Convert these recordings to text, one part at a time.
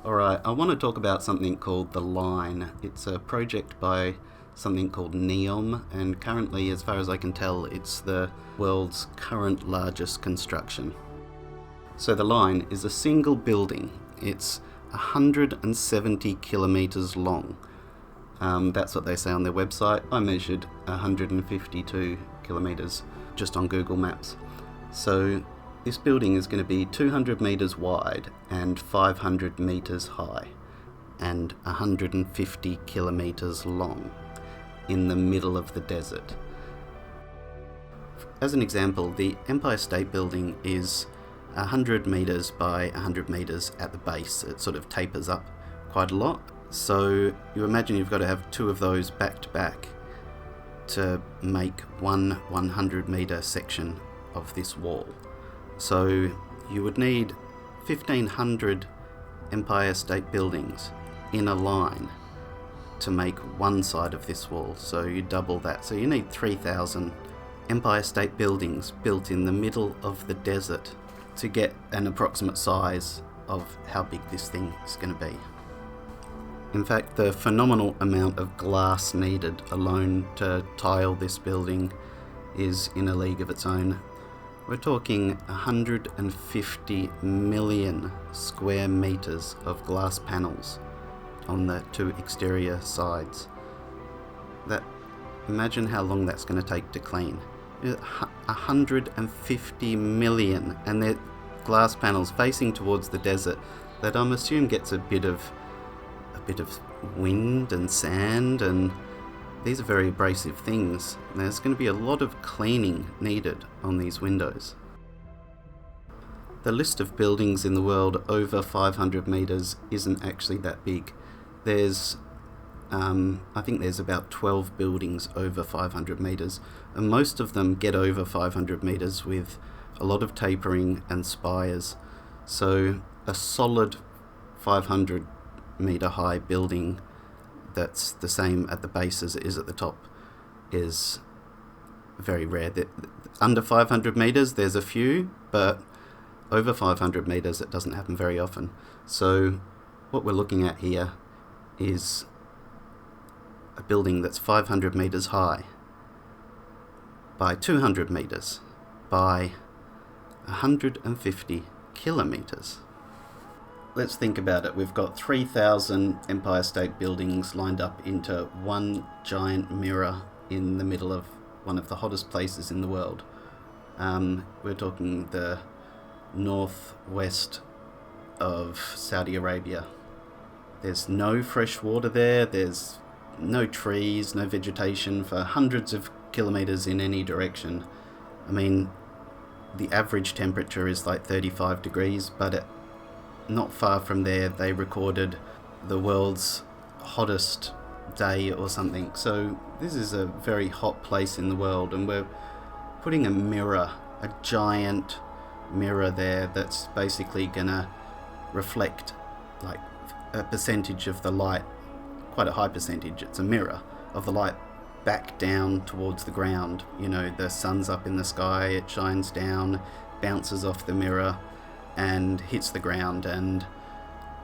Alright, I want to talk about something called the Line. It's a project by something called NEOM, and currently, as far as I can tell, it's the world's current largest construction. So the Line is a single building. It's 170 kilometres long. That's what they say on their website. I measured 152 kilometres just on Google Maps. So this building is going to be 200 metres wide and 500 metres high and 150 kilometres long in the middle of the desert. As an example, the Empire State Building is 100 metres by 100 metres at the base. It sort of tapers up quite a lot. So you imagine you've got to have two of those back to back to make one 100 metre section of this wall. So you would need 1,500 Empire State Buildings in a line to make one side of this wall. So you double that. So you need 3,000 Empire State Buildings built in the middle of the desert to get an approximate size of how big this thing is going to be. In fact, the phenomenal amount of glass needed alone to tile this building is in a league of its own. We're talking 150 million square metres of glass panels on the two exterior sides. Imagine how long that's going to take to clean. 150 million, and they're glass panels facing towards the desert that I'm assuming gets a bit of wind and sand, and these are very abrasive things. There's going to be a lot of cleaning needed on these windows. The list of buildings in the world over 500 metres isn't actually that big. I think there's about 12 buildings over 500 metres, and most of them get over 500 metres with a lot of tapering and spires. So a solid 500 metre high building that's the same at the base as it is at the top is very rare. Under 500 metres there's a few, but over 500 metres it doesn't happen very often. So what we're looking at here is a building that's 500 metres high by 200 metres by 150 kilometres. Let's think about it. We've got 3,000 Empire State Buildings lined up into one giant mirror in the middle of one of the hottest places in the world. We're talking the northwest of Saudi Arabia. There's no fresh water there, there's no trees, no vegetation for hundreds of kilometres in any direction. I mean, the average temperature is like 35 degrees, but not far from there they recorded the world's hottest day or something. So this is a very hot place in the world, and we're putting a giant mirror there that's basically gonna reflect like a percentage of the light, quite a high percentage, it's a mirror of the light back down towards the ground. You know, the sun's up in the sky, it shines down, bounces off the mirror and hits the ground, and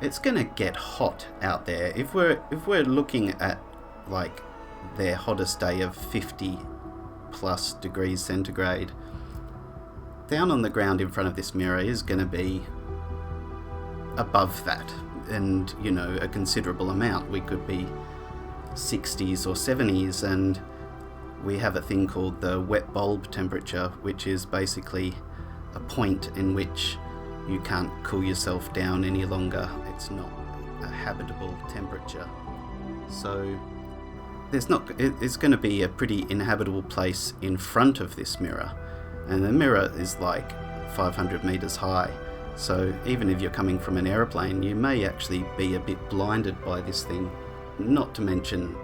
it's gonna get hot out there. If we're looking at like their hottest day of 50 plus degrees centigrade, down on the ground in front of this mirror is gonna be above that, and you know, a considerable amount. We could be 60s or 70s, and we have a thing called the wet bulb temperature, which is basically a point in which you can't cool yourself down any longer. It's not a habitable temperature. So it's going to be a pretty inhabitable place in front of this mirror, and the mirror is like 500 meters high. So even if you're coming from an aeroplane, you may actually be a bit blinded by this thing. Not to mention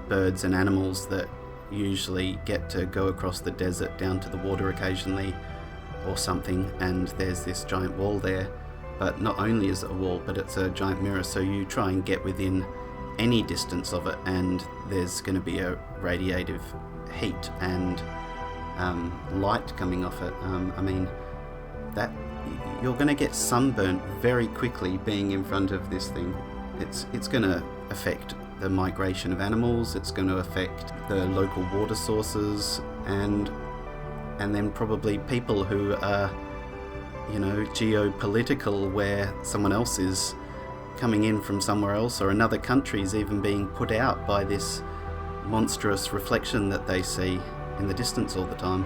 birds and animals that usually get to go across the desert down to the water occasionally or something, and there's this giant wall there. But not only is it a wall, but it's a giant mirror, so you try and get within any distance of it, and there's going to be a radiative heat and light coming off it. I mean, that you're going to get sunburnt very quickly being in front of this thing. It's going to affect the migration of animals, it's going to affect the local water sources, and then probably people who are, geopolitical, where someone else is coming in from somewhere else, or another country is even being put out by this monstrous reflection that they see in the distance all the time.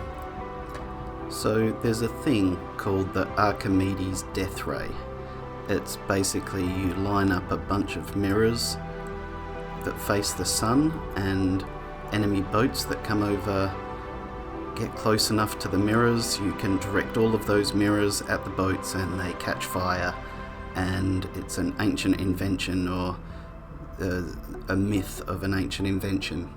So there's a thing called the Archimedes death ray. It's basically you line up a bunch of mirrors that face the sun, and enemy boats that come over get close enough to the mirrors, you can direct all of those mirrors at the boats and they catch fire, and it's an ancient invention, or a myth of an ancient invention.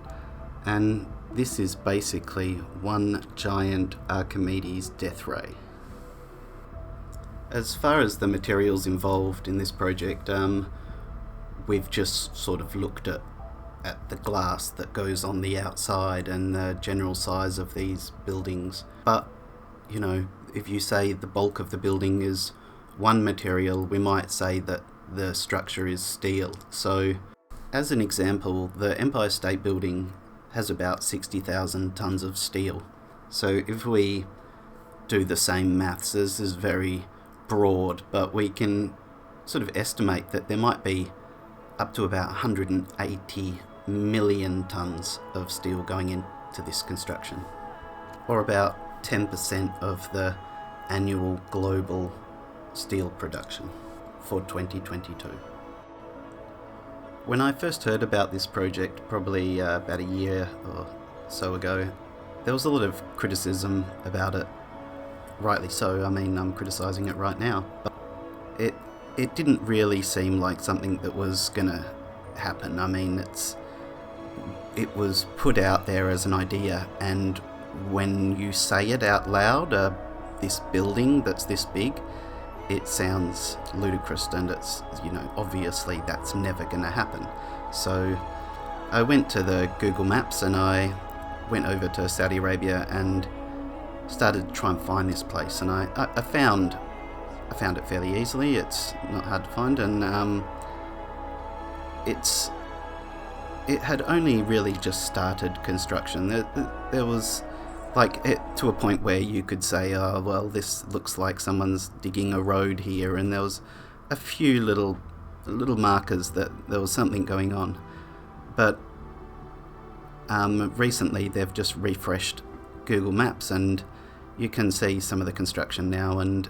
And this is basically one giant Archimedes death ray. As far as the materials involved in this project, we've just sort of looked at the glass that goes on the outside and the general size of these buildings. But, if you say the bulk of the building is one material, we might say that the structure is steel. So, as an example, the Empire State Building has about 60,000 tons of steel. So if we do the same maths, this is very broad, but we can sort of estimate that there might be up to about 180 million tons of steel going into this construction, or about 10% of the annual global steel production for 2022. When I first heard about this project, probably about a year or so ago, there was a lot of criticism about it. Rightly so. I mean, I'm criticising it right now. But it didn't really seem like something that was going to happen. I mean, it was put out there as an idea, and when you say it out loud, this building that's this big, it sounds ludicrous, and it's, obviously that's never going to happen. So I went to the Google Maps and I went over to Saudi Arabia and started to try and find this place, and I found it fairly easily. It's not hard to find, and it had only really just started construction. There was to a point where you could say, oh, well, this looks like someone's digging a road here, and there was a few little markers that there was something going on. But recently they've just refreshed Google Maps, and you can see some of the construction now, and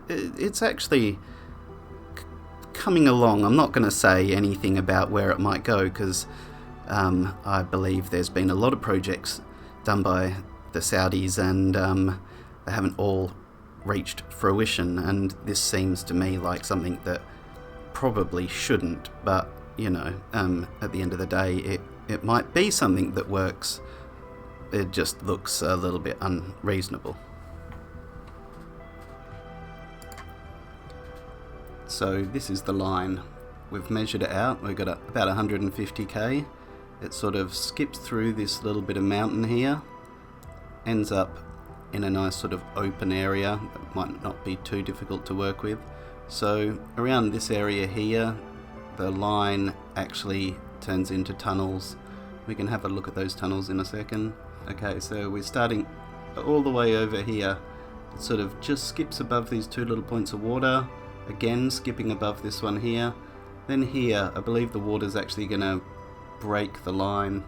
it's actually coming along. I'm not going to say anything about where it might go, because I believe there's been a lot of projects done by the Saudis, and they haven't all reached fruition, and this seems to me like something that probably shouldn't, but at the end of the day it might be something that works. It just looks a little bit unreasonable. So this is the line. We've measured it out. We've got about 150k. It sort of skips through this little bit of mountain here, ends up in a nice sort of open area that might not be too difficult to work with. So around this area here, the line actually turns into tunnels. We can have a look at those tunnels in a second. Okay, so we're starting all the way over here. It sort of just skips above these two little points of water, again skipping above this one here. Then here, I believe the water's actually going to break the line,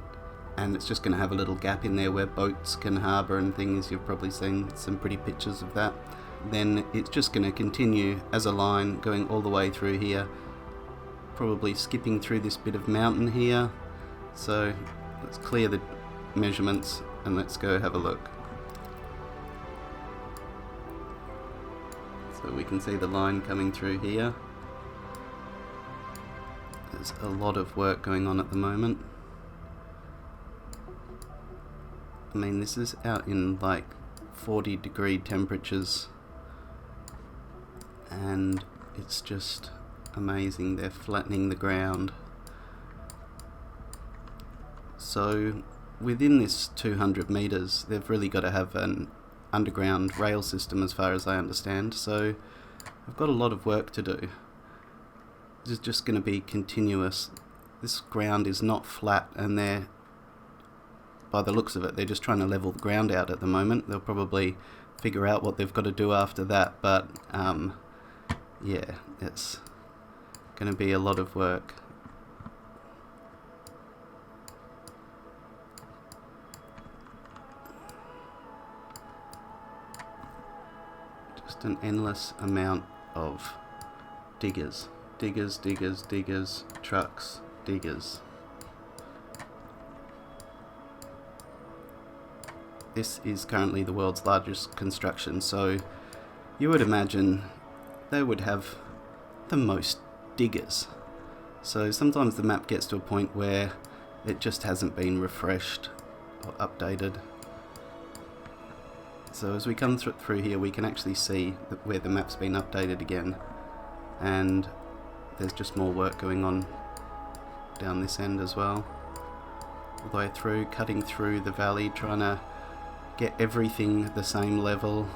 and it's just going to have a little gap in there where boats can harbour and things. You've probably seen some pretty pictures of that. Then it's just going to continue as a line going all the way through here, probably skipping through this bit of mountain here. So let's clear the measurements and let's go have a look. So we can see the line coming through here. There's a lot of work going on at the moment. I mean, this is out in like 40-degree temperatures, and it's just amazing. They're flattening the ground. So within this 200 meters, they've really got to have an underground rail system as far as I understand, so I've got a lot of work to do. This is just going to be continuous. This ground is not flat, and by the looks of it, they're just trying to level the ground out at the moment. They'll probably figure out what they've got to do after that, but yeah, it's going to be a lot of work. Just an endless amount of diggers, trucks, diggers. This is currently the world's largest construction, so you would imagine they would have the most diggers. So sometimes the map gets to a point where it just hasn't been refreshed or updated. So as we come through here, we can actually see where the map's been updated again, and there's just more work going on down this end as well. All the way through, cutting through the valley, trying to get everything the same level.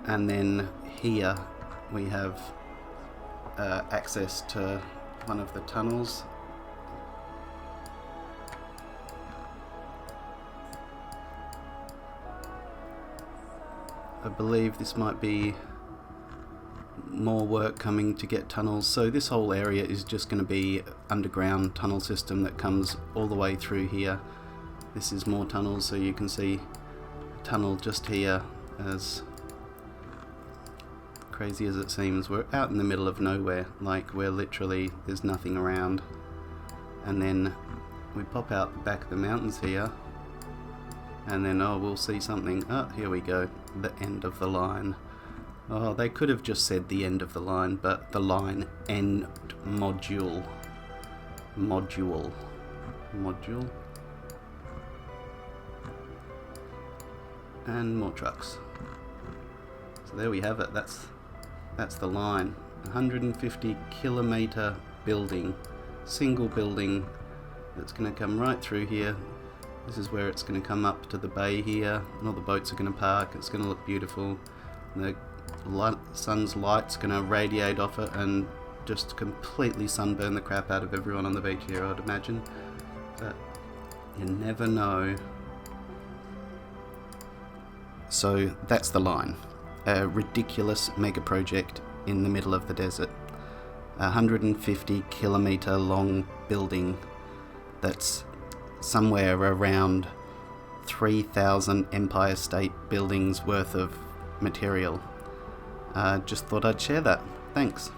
And then here we have access to one of the tunnels. I believe this might be more work coming to get tunnels. So this whole area is just going to be underground tunnel system that comes all the way through here. This is more tunnels, so you can see a tunnel just here. As crazy as it seems, we're out in the middle of nowhere, like we're literally, there's nothing around. And then we pop out the back of the mountains here, and then we'll see something. Here we go, the end of the line. They could have just said the end of the line, but the line end module. And more trucks. So there we have it. That's the line. 150 kilometer building, single building that's going to come right through here. This is where it's going to come up to the bay here, and all the boats are going to park. It's going to look beautiful. The sun's light's going to radiate off it and just completely sunburn the crap out of everyone on the beach here, I'd imagine. But you never know. So that's the line. A ridiculous mega project in the middle of the desert. 150 kilometer long building that's somewhere around 3,000 Empire State Buildings worth of material. Just thought I'd share that. Thanks.